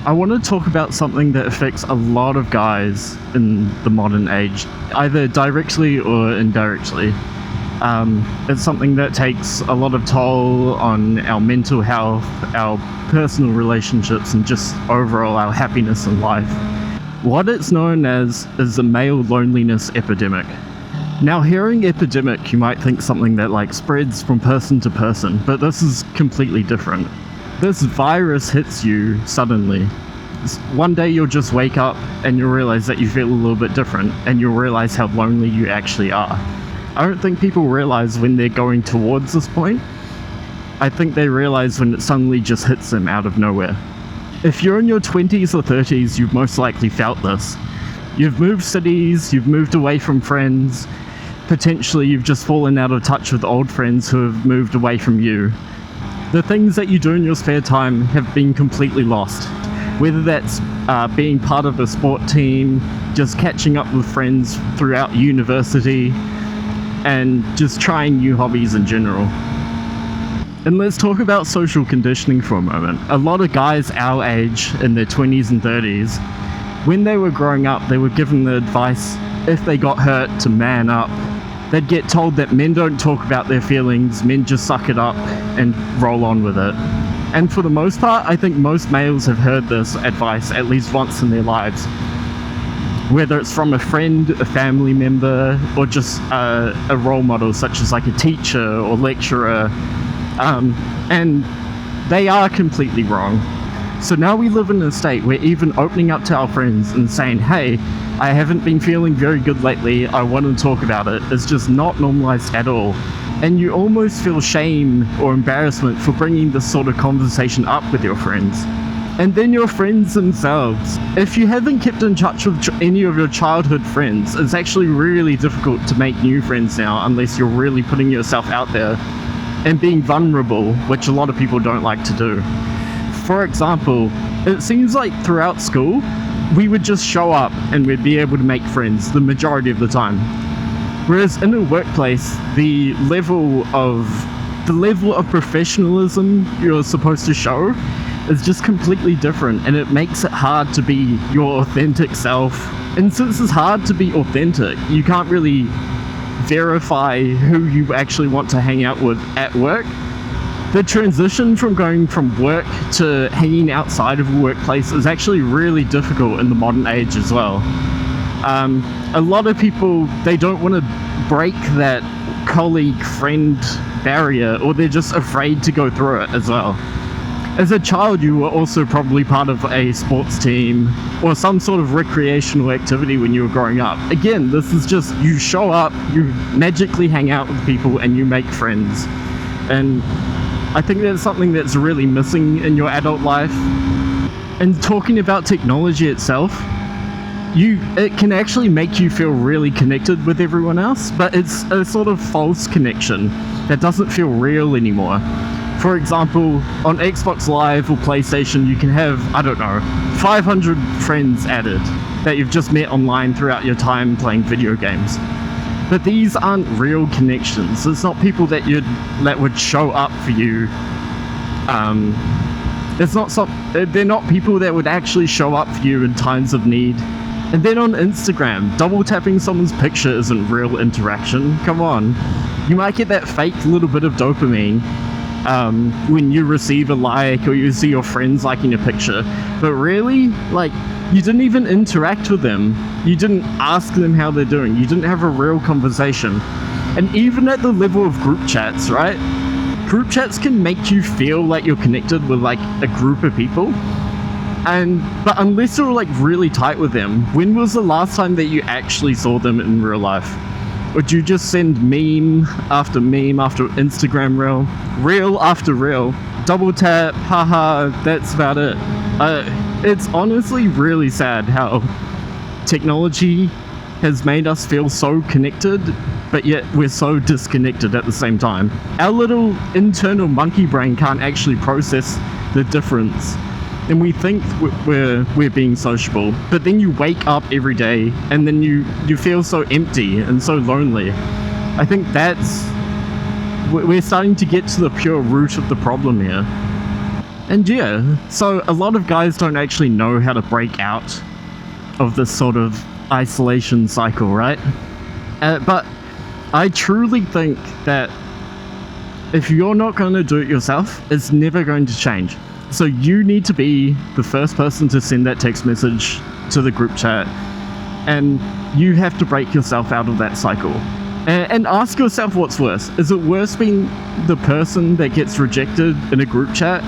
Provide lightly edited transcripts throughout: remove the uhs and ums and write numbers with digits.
I want to talk about something that affects a lot of guys in the modern age, either directly or indirectly. It's something that takes a lot of toll on our mental health, our personal relationships, and just overall our happiness in life. What it's known as is the male loneliness epidemic. Now, hearing epidemic, you might think something that spreads from person to person, but this is completely different. This virus hits you suddenly. One day you'll just wake up and you'll realize that you feel a little bit different, and you'll realize how lonely you actually are. I don't think people realize when they're going towards this point. I think they realize when it suddenly just hits them out of nowhere. If you're in your 20s or 30s, you've most likely felt this. You've moved cities, you've moved away from friends, potentially you've just fallen out of touch with old friends who have moved away from you. The things that you do in your spare time have been completely lost. Whether that's being part of a sport team, just catching up with friends throughout university, and just trying new hobbies in general. And let's talk about social conditioning for a moment. A lot of guys our age, in their 20s and 30s, when they were growing up, they were given the advice, if they got hurt, to man up. They'd get told that men don't talk about their feelings, men just suck it up and roll on with it. And for the most part, I think most males have heard this advice at least once in their lives. Whether it's from a friend, a family member, or just a role model such as a teacher or lecturer. And they are completely wrong. So now we live in a state where even opening up to our friends and saying, hey, I haven't been feeling very good lately, I want to talk about it, is just not normalized at all. And you almost feel shame or embarrassment for bringing this sort of conversation up with your friends. And then your friends themselves. If you haven't kept in touch with any of your childhood friends, it's actually really difficult to make new friends now unless you're really putting yourself out there and being vulnerable, which a lot of people don't like to do. For example, it seems like throughout school, we would just show up and we'd be able to make friends the majority of the time. Whereas in a workplace, the level of professionalism you're supposed to show is just completely different, and it makes it hard to be your authentic self. And since it's hard to be authentic, you can't really verify who you actually want to hang out with at work. The transition from going from work to hanging outside of a workplace is actually really difficult in the modern age as well. A lot of people, they don't want to break that colleague-friend barrier, or they're just afraid to go through it as well. As a child, you were also probably part of a sports team or some sort of recreational activity when you were growing up. Again, this is just, you show up, you magically hang out with people, and you make friends. And I think that's something that's really missing in your adult life. And talking about technology itself, it can actually make you feel really connected with everyone else, but it's a sort of false connection that doesn't feel real anymore. For example, on Xbox Live or PlayStation, you can have, 500 friends added that you've just met online throughout your time playing video games. But these aren't real connections. It's not people that would show up for you. They're not people that would actually show up for you in times of need. And then on Instagram, double tapping someone's picture isn't real interaction. Come on. You might get that fake little bit of dopamine when you receive a like or you see your friends liking a picture. But really, you didn't even interact with them. You didn't ask them how they're doing. You didn't have a real conversation. And even at the level of group chats, right? Group chats can make you feel like you're connected with a group of people. But unless you're really tight with them, when was the last time that you actually saw them in real life? Would you just send meme after Instagram reel after reel, double tap, haha, that's about it. It's honestly really sad how technology has made us feel so connected, but yet we're so disconnected at the same time. Our little internal monkey brain can't actually process the difference. And we think we're being sociable, but then you wake up every day and then you feel so empty and so lonely. I think we're starting to get to the pure root of the problem here. And yeah, so a lot of guys don't actually know how to break out of this sort of isolation cycle, right? But I truly think that if you're not going to do it yourself, it's never going to change. So you need to be the first person to send that text message to the group chat, and you have to break yourself out of that cycle. And ask yourself what's worse. Is it worse being the person that gets rejected in a group chat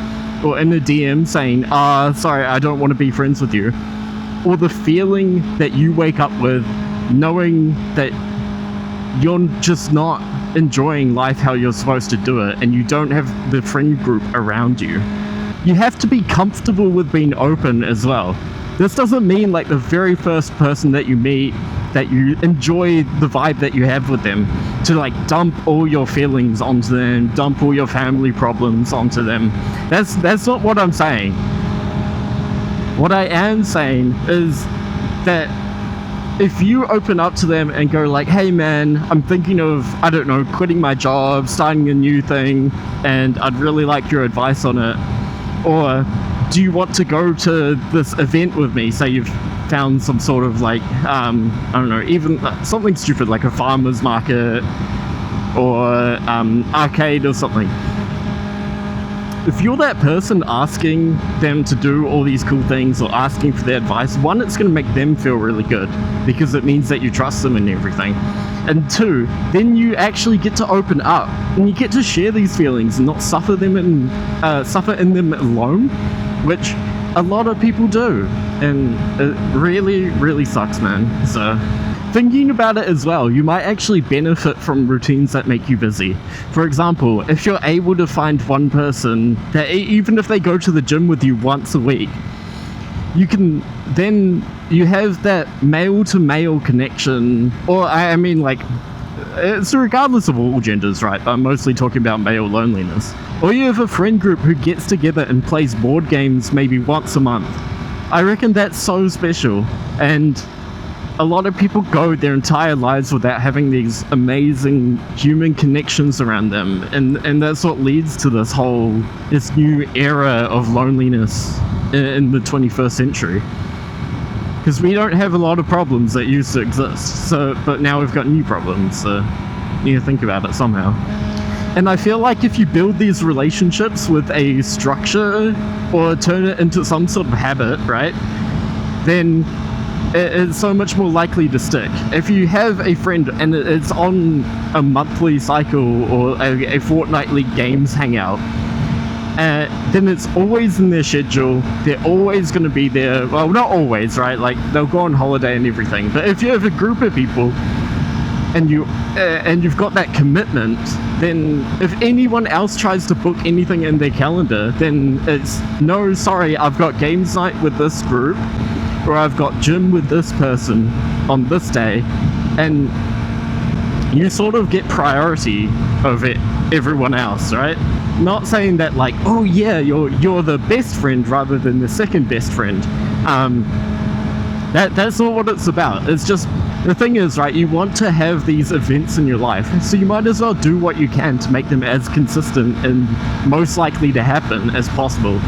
or in a DM saying, sorry, I don't want to be friends with you? Or the feeling that you wake up with knowing that you're just not enjoying life how you're supposed to do it, and you don't have the friend group around you. You have to be comfortable with being open as well. This doesn't mean like the very first person that you meet that you enjoy the vibe that you have with them to like dump all your feelings onto them, dump all your family problems onto them. That's not what I'm saying. What I am saying is that if you open up to them and go like, hey man, I'm thinking of, I don't know, quitting my job, starting a new thing, and I'd really like your advice on it. Or do you want to go to this event with me? Say you've found some sort of like, I don't know, even something stupid like a farmer's market or arcade or something. If you're that person asking them to do all these cool things or asking for their advice, one, it's going to make them feel really good because it means that you trust them and everything. And two, then you actually get to open up and you get to share these feelings and not suffer in them alone, which a lot of people do. And it really, really sucks, man. So thinking about it as well, you might actually benefit from routines that make you busy. For example, if you're able to find one person that even if they go to the gym with you once a week, you have that male to male connection, or I mean like, it's regardless of all genders, right? I'm mostly talking about male loneliness. Or you have a friend group who gets together and plays board games maybe once a month. I reckon that's so special, and a lot of people go their entire lives without having these amazing human connections around them, and that's what leads to this new era of loneliness in the 21st century. Because we don't have a lot of problems that used to exist, but now we've got new problems, so you need to think about it somehow. And I feel like if you build these relationships with a structure or turn it into some sort of habit, right, then it's so much more likely to stick. If you have a friend and it's on a monthly cycle or a fortnightly games hangout, then it's always in their schedule. They're always going to be there. Well, not always, right? Like they'll go on holiday and everything. But if you have a group of people and you've got that commitment, then if anyone else tries to book anything in their calendar, then it's no, sorry, I've got games night with this group, or I've got gym with this person on this day, and you sort of get priority over everyone else, right? Not saying that like, oh yeah, you're the best friend rather than the second best friend. That's not what it's about. It's just, the thing is, right, you want to have these events in your life, so you might as well do what you can to make them as consistent and most likely to happen as possible.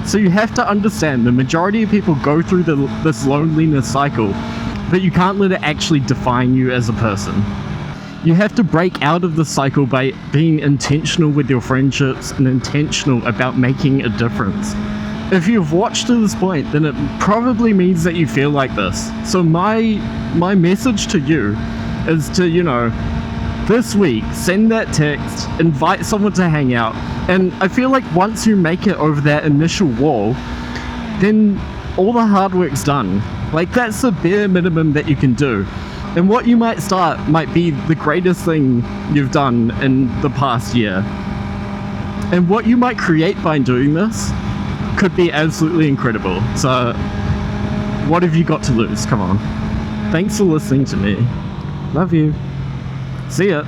So you have to understand the majority of people go through this loneliness cycle, but you can't let it actually define you as a person. You have to break out of the cycle by being intentional with your friendships and intentional about making a difference. If you've watched to this point, then it probably means that you feel like this. So my message to you is to, this week, send that text, invite someone to hang out, and I feel like once you make it over that initial wall, then all the hard work's done. Like, that's the bare minimum that you can do. And what you might start might be the greatest thing you've done in the past year. And what you might create by doing this could be absolutely incredible. So, what have you got to lose? Come on. Thanks for listening to me. Love you. See ya.